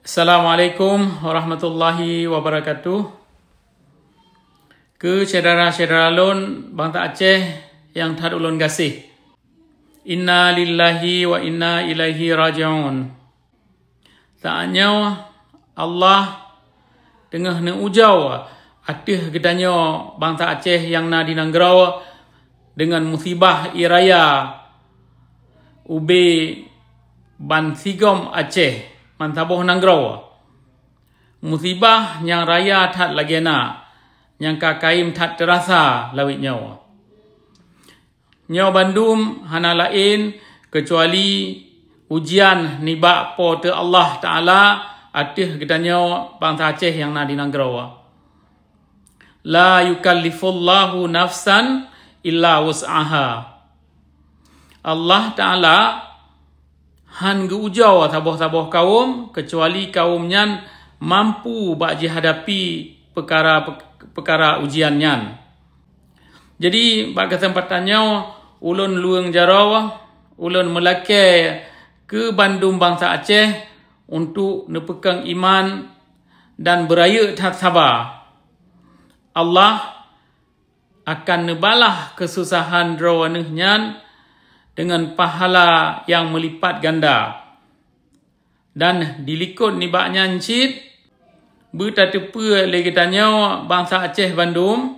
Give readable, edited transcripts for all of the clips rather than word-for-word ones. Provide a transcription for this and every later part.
Assalamualaikum warahmatullahi wabarakatuh. Ke saudara-saudara lun bangsa Aceh yang tad ulun gasih. Inna lillahi wa inna ilaihi raji'un. Saatnya Allah tengah ne ujau atih gedanya bangsa Aceh yang na dinanggrau dengan musibah iraya ube ban sigom Aceh mantaboh nanggrau. Musibah yang raya tak lagi na, yang kakaim tak terasa lawit nyawa. Nyawa Bandung hana lain kecuali ujian nibak po te Allah Ta'ala atih gedanya bangsa Aceh yang na dinanggrau. La yukallifullahu nafsan illa wus'aha. Allah Ta'ala han geujau taboh-taboh kaum kecuali kaumnya mampu bak hadapi perkara ujiannya. Jadi bak kesempatannya ulun luang jarau, ulun melake ke Bandung bangsa Aceh untuk nepekang iman dan beraya tak sabar. Allah akan nebalah kesusahan rawanihnya dengan pahala yang melipat ganda. Dan dilikut nibaknya encit, bertatepa lagi tanya bangsa Aceh Bandung,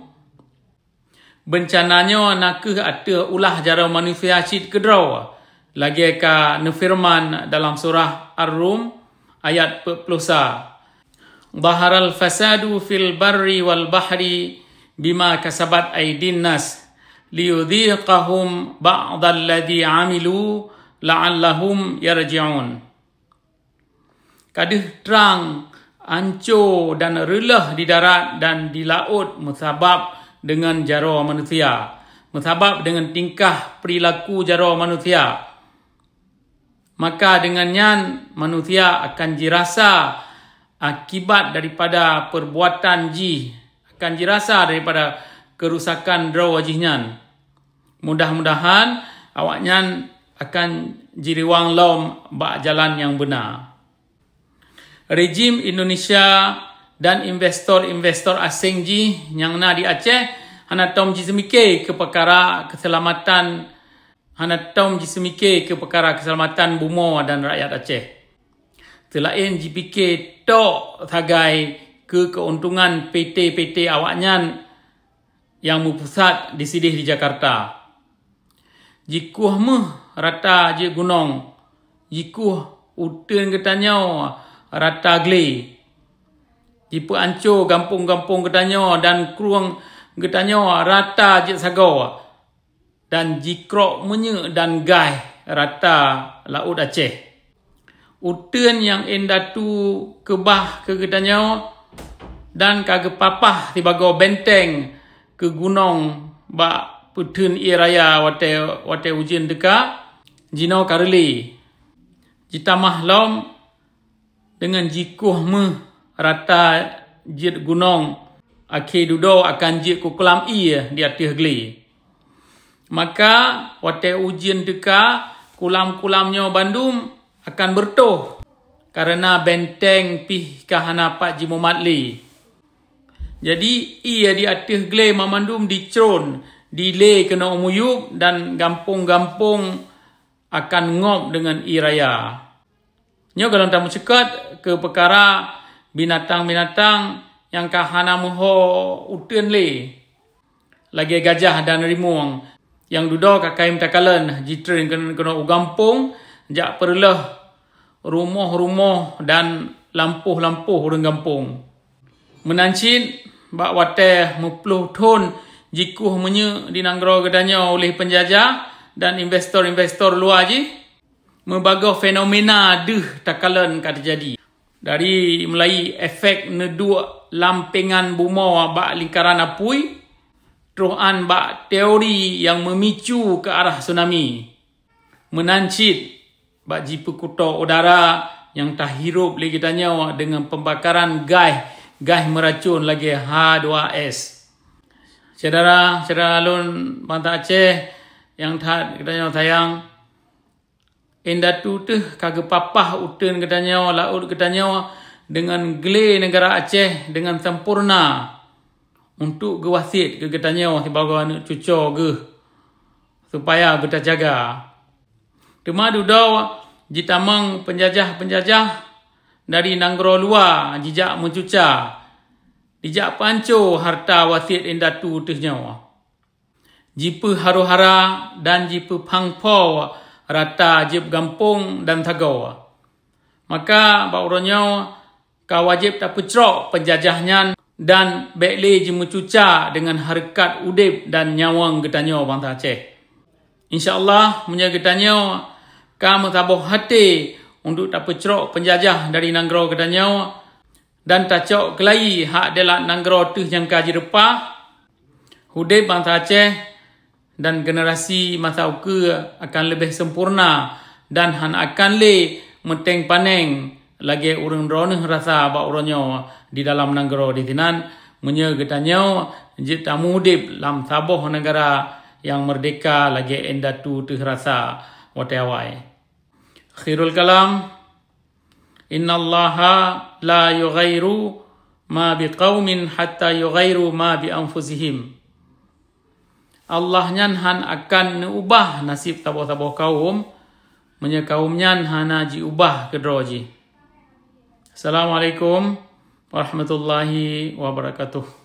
bencananya nakeh ada ulah jara manusia cit kedraw. Lagi ka nefirman dalam surah Ar-Rum ayat 40. Dhaharal fasadu fil barri wal bahri bima kasabat aydin nas liyudhiqahum ba'dalladhi amilu la'allahum yarji'un. Kadih terang, ancur dan relah di darat dan di laut musabab dengan jara manusia. Musabab dengan tingkah perilaku jara manusia. Maka dengannya manusia akan dirasa akibat daripada perbuatan akan dirasa daripada kerusakan draw wajihnya. Mudah-mudahan awaknya akan jiriwang lom bak jalan yang benar. Rejim Indonesia dan investor-investor asing yang na di Aceh hana tom semike ke perkara keselamatan bumo dan rakyat Aceh. Selain JPK tok sagai ke keuntungan PT-PT awaknya yang mupusat di sidih di Jakarta. Jikuh rata je gunung. Jikuh utun ketanya rata geli. Jipu ancur gampung-gampung ketanya dan keruang ketanya rata je sagau. Dan jikrok menye dan gai rata laut Aceh. Utun yang endatu kebah ke ketanya dan kagepapah tibago benteng ke gunung bak putun iraya wate ujian deka jino kareli jita mahlom dengan jikuh rata jit gunung akhi dudo akan jit kukulam di atih geli. Maka wate ujian deka kulam-kulamnya Bandung akan bertuh karena benteng pih kahana Pak Ji Muhammad Li. Jadi ia di atih geli mamandum dicron delay kena umuyub dan gampung-gampung akan ngop dengan iraya. Nyo kalau tamu cekat ke perkara binatang-binatang yang kahana moho utun le. Lagi gajah dan rimuang yang dudo kakaim takalan jitrin kena ugampung jak perlah rumah-rumah dan lampuh-lampuh urang gampung. Menancin bak wateh mepluh ton jikuh menye dinanggrau gedanya oleh penjajah dan investor-investor luar membaga fenomena takalan kad terjadi. Dari mulai efek neduk lampengan buma bak lingkaran apui, terusan bak teori yang memicu ke arah tsunami. Menancit bak jipu kuto udara yang tak hirup lagi gedanya dengan pembakaran gas meracun lagi H2S. Saudara alun bangsa Aceh yang tak katanya sayang, Endatu tu kagak papah utun katanya laut katanya dengan gele negara Aceh dengan sempurna untuk gewasit ke katanya sebagai anak cucu ge supaya berjaga. Temadu daw jitamang penjajah-penjajah dari nanggro luar jijak mencuca dijak panco harta wasit endatu tu nyawa. Jipu haru-hara dan jipu pangpo rata jip gampung dan tagaw. Maka bauronyo ka wajib tak pucrok penjajahnya dan bekle je mencuca dengan harkat udip dan nyawang getanyo bangsa Aceh. InsyaAllah punya getanyo ka metabuh hati untuk tak pucrok penjajah dari nanggro getanyo dan tak cok kelai hak delak nanggro tu yang kaji repah udip bangsa Aceh dan generasi masa uke akan lebih sempurna dan han akan le menteng paneng lagi urang droneh rasa ba uronyo di dalam nanggro di tinan menye getanyo jit tamu udip lam saboh negara yang merdeka lagi endatu tu rasa watewai. Akhirul kalam, innallaha la yughairu ma biqaumin hatta yughairu ma bi anfusihim. Allah nyan han akan ubah nasib taboh-taboh kaum menye kaum nyan hana ji ubah kedroji. Assalamualaikum warahmatullahi wabarakatuh.